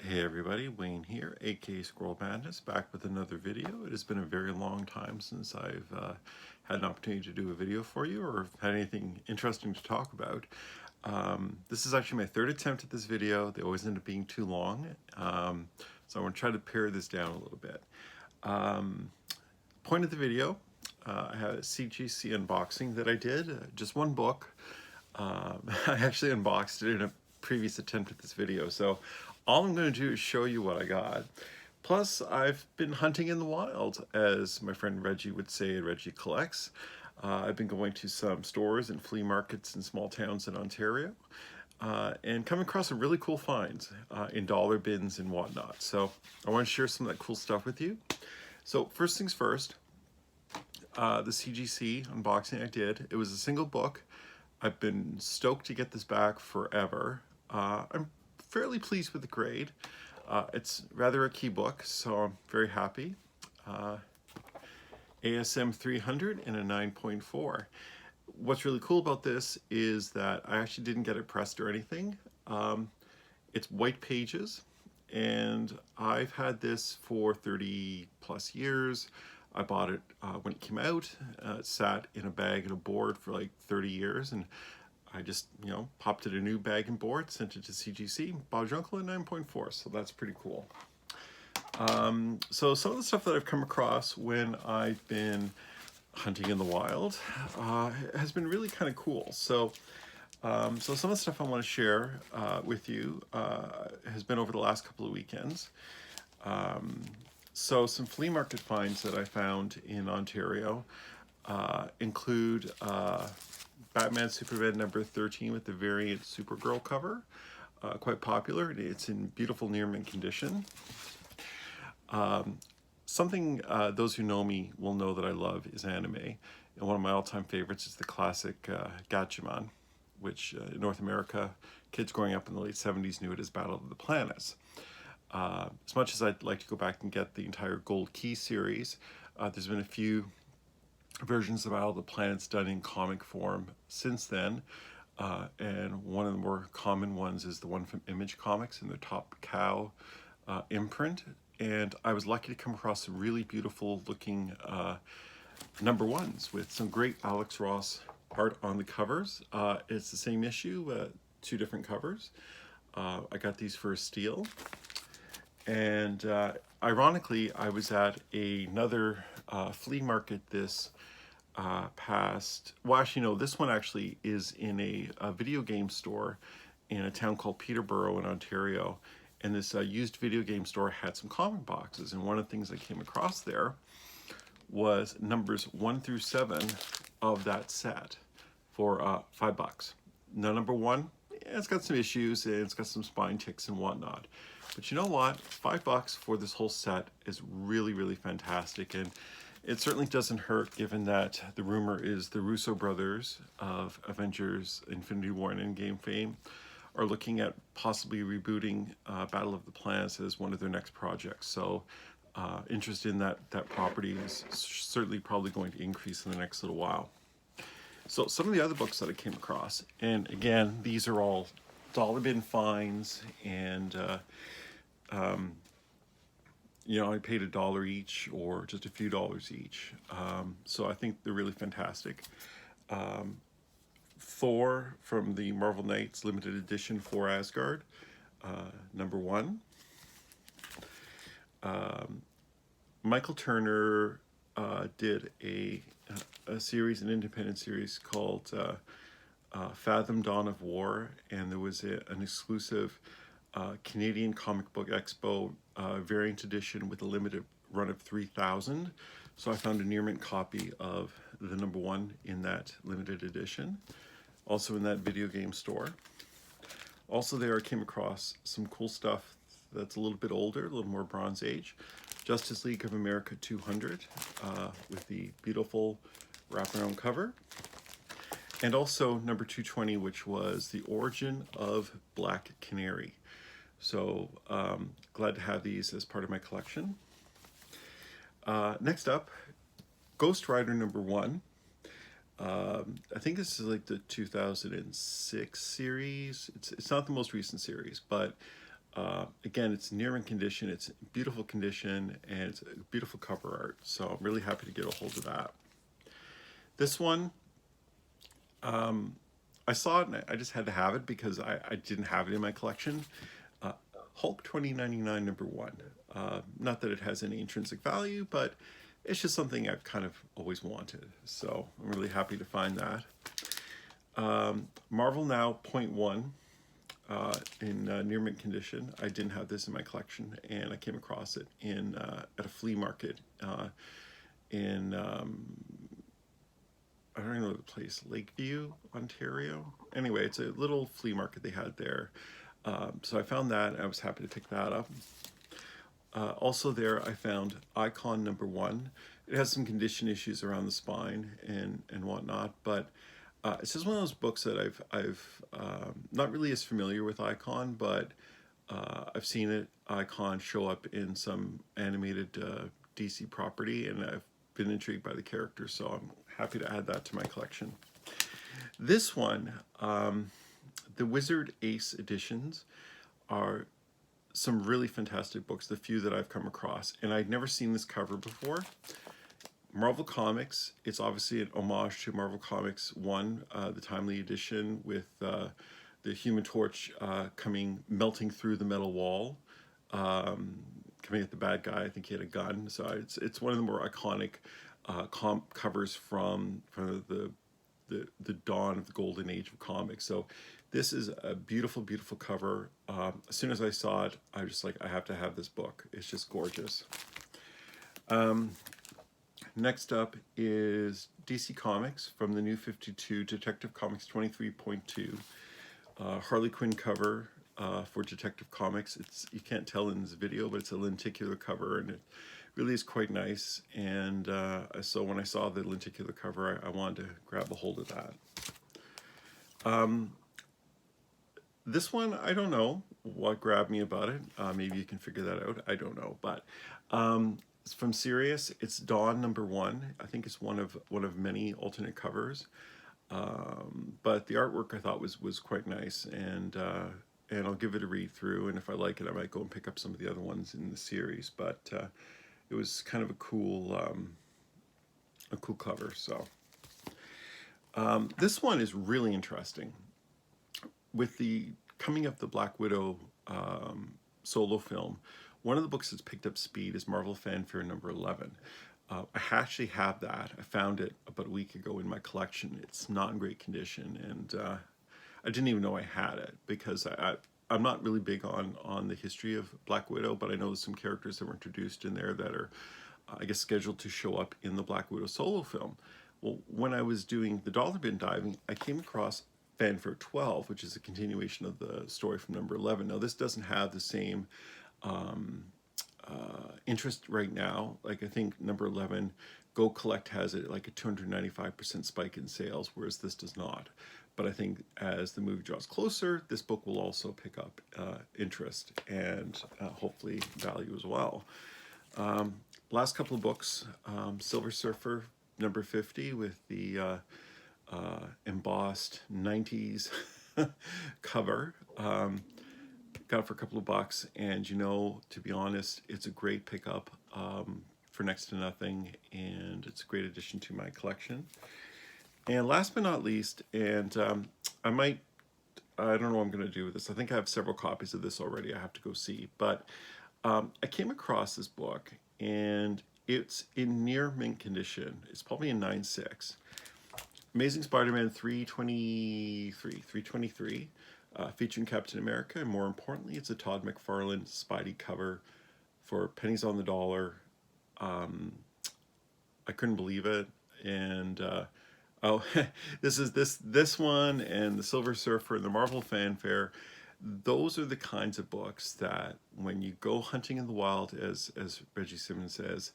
Hey everybody, Wayne here, aka Squirrel Madness, back with another video. It has been a very long time since I've had an opportunity to do a video for you or had anything interesting to talk about. This is actually my third attempt at this video. They always end up being too long, so I'm going to try to pare this down a little bit. Point of the video, I had a CGC unboxing that I did, just one book. I actually unboxed it in a previous attempt at this video, so all I'm going to do is show you what I got. Plus, I've been hunting in the wild, as my friend Reggie would say, Reggie Collects. I've been going to some stores and flea markets in small towns in Ontario and come across some really cool finds in dollar bins and whatnot. So I want to share some of that cool stuff with you. So first things first, the CGC unboxing I did, it was a single book. I've been stoked to get this back forever. I'm fairly pleased with the grade. It's rather a key book, so I'm very happy. ASM 300 and a 9.4. What's really cool about this is that I actually didn't get it pressed or anything. It's white pages, and I've had this for 30 plus years. I bought it when it came out. It sat in a bag and a board for like 30 years, and I just, popped it a new bag and board, sent it to CGC, bought a Jungle at 9.4, so that's pretty cool. So some of the stuff that I've come across when I've been hunting in the wild has been really kind of cool. So, some of the stuff I want to share with you has been over the last couple of weekends. So some flea market finds that I found in Ontario include Batman Superman number 13 with the variant Supergirl cover, quite popular. It's in beautiful near mint condition. Something those who know me will know that I love is anime, and one of my all-time favorites is the classic Gatchaman, which in North America, kids growing up in the late 70s knew it as Battle of the Planets. As much as I'd like to go back and get the entire Gold Key series, there's been a few versions of Battle of the Planets done in comic form since then, and one of the more common ones is the one from Image Comics in their Top Cow imprint, and I was lucky to come across some really beautiful looking number ones with some great Alex Ross art on the covers. It's the same issue, two different covers. I got these for a steal, and ironically I was at another flea market this past, well actually no, this one actually is in a video game store in a town called Peterborough in Ontario, and this used video game store had some comic boxes, and one of the things I came across there was numbers 1 through 7 of that set for $5. Now number 1, it's got some issues, and it's got some spine ticks and whatnot, but you know what, $5 for this whole set is really, really fantastic. And it certainly doesn't hurt, given that the rumor is the Russo brothers of Avengers, Infinity War, and Endgame fame are looking at possibly rebooting Battle of the Planets as one of their next projects. So interest in that property is certainly probably going to increase in the next little while. So some of the other books that I came across, and again, these are all dollar bin finds, and I paid $1 each or just a few dollars each. So I think they're really fantastic. Thor from the Marvel Knights limited edition for Asgard, number 1. Michael Turner did a series, an independent series called Fathom Dawn of War, and there was an exclusive Canadian Comic Book Expo variant edition with a limited run of 3,000. So I found a near mint copy of the number 1 in that limited edition, also in that video game store. Also there I came across some cool stuff that's a little bit older, a little more Bronze Age. Justice League of America 200 with the beautiful wraparound cover. And also number 220, which was the origin of Black Canary. So glad to have these as part of my collection. Next up, Ghost Rider number 1. I think this is like the 2006 series. It's not the most recent series, but Again, it's near mint condition, it's beautiful condition, and it's beautiful cover art. So I'm really happy to get a hold of that. This one, I saw it and I just had to have it because I didn't have it in my collection. Hulk 2099 #1. Not that it has any intrinsic value, but it's just something I've kind of always wanted. So I'm really happy to find that. Marvel Now .1 in near mint condition. I didn't have this in my collection, and I came across it in at a flea market in I don't know the place, Lakeview, Ontario. Anyway, it's a little flea market they had there. So I found that, and I was happy to pick that up. Also there, I found Icon #1. It has some condition issues around the spine and whatnot, but it's just one of those books that I've not really as familiar with Icon, but I've seen Icon show up in some animated DC property, and I've been intrigued by the character, so I'm happy to add that to my collection. This one, the Wizard Ace editions, are some really fantastic books, the few that I've come across, and I'd never seen this cover before. Marvel Comics, it's obviously an homage to Marvel Comics 1, the Timely edition, with the Human Torch melting through the metal wall, coming at the bad guy. I think he had a gun. So it's one of the more iconic covers from the dawn of the golden age of comics. So this is a beautiful, beautiful cover. As soon as I saw it, I was just like, I have to have this book. It's just gorgeous. Next up is DC Comics from the New 52, Detective Comics 23.2. Harley Quinn cover for Detective Comics. You can't tell in this video, but it's a lenticular cover, and it really is quite nice. And so when I saw the lenticular cover, I wanted to grab a hold of that. This one, I don't know what grabbed me about it. Maybe you can figure that out. I don't know, but it's from Sirius. It's Dawn #1. I think it's one of many alternate covers. But the artwork I thought was quite nice, and I'll give it a read through, and if I like it, I might go and pick up some of the other ones in the series. But it was kind of a cool cover. So this one is really interesting. With the coming of the Black Widow solo film, one of the books that's picked up speed is Marvel Fanfare #11. I actually have that. I found it about a week ago in my collection. It's not in great condition, and I didn't even know I had it because I'm not really big on the history of Black Widow, but I know there's some characters that were introduced in there that are, I guess, scheduled to show up in the Black Widow solo film. Well, when I was doing the dollar bin diving, I came across Fanfare 12, which is a continuation of the story from #11. Now, this doesn't have the same interest right now. Like, I think #11, Go Collect has it like a 295% spike in sales, whereas this does not. But I think as the movie draws closer, this book will also pick up interest and hopefully value as well. Last couple of books, Silver Surfer #50 with the embossed 90s cover. Got it for a couple of bucks, and to be honest, it's a great pickup for next to nothing, and it's a great addition to my collection. And last but not least, and I don't know what I'm going to do with this. I think I have several copies of this already. I have to go see, but I came across this book, and it's in near mint condition. It's probably in 9.6. Amazing Spider-Man 323, featuring Captain America, and more importantly, it's a Todd McFarlane Spidey cover for pennies on the dollar. I couldn't believe it, and this one and the Silver Surfer and the Marvel Fanfare. Those are the kinds of books that when you go hunting in the wild, as Reggie Simmons says,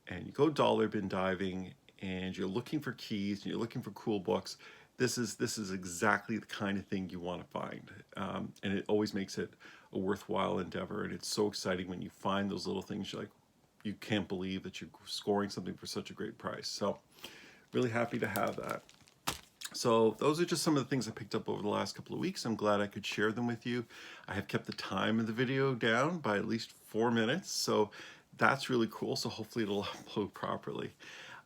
and you go dollar bin diving, and you're looking for keys, and you're looking for cool books, this is exactly the kind of thing you want to find. And it always makes it a worthwhile endeavor, and it's so exciting when you find those little things. You're like, you can't believe that you're scoring something for such a great price. So really happy to have that. So those are just some of the things I picked up over the last couple of weeks. I'm glad I could share them with you. I have kept the time of the video down by at least 4 minutes, so that's really cool. So hopefully it'll upload properly.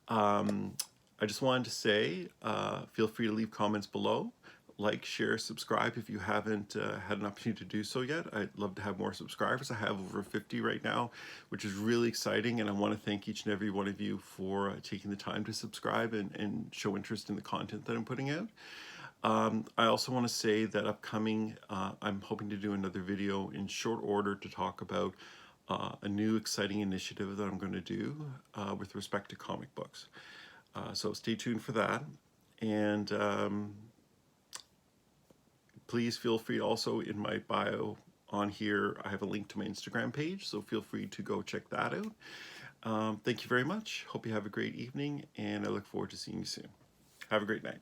I just wanted to say, feel free to leave comments below. Like, share, subscribe if you haven't had an opportunity to do so yet. I'd love to have more subscribers. I have over 50 right now, which is really exciting, and I want to thank each and every one of you for taking the time to subscribe and show interest in the content that I'm putting out. I also want to say that upcoming, I'm hoping to do another video in short order to talk about a new exciting initiative that I'm going to do with respect to comic books. So stay tuned for that. And please feel free, also in my bio on here, I have a link to my Instagram page, so feel free to go check that out. Thank you very much. Hope you have a great evening, and I look forward to seeing you soon. Have a great night.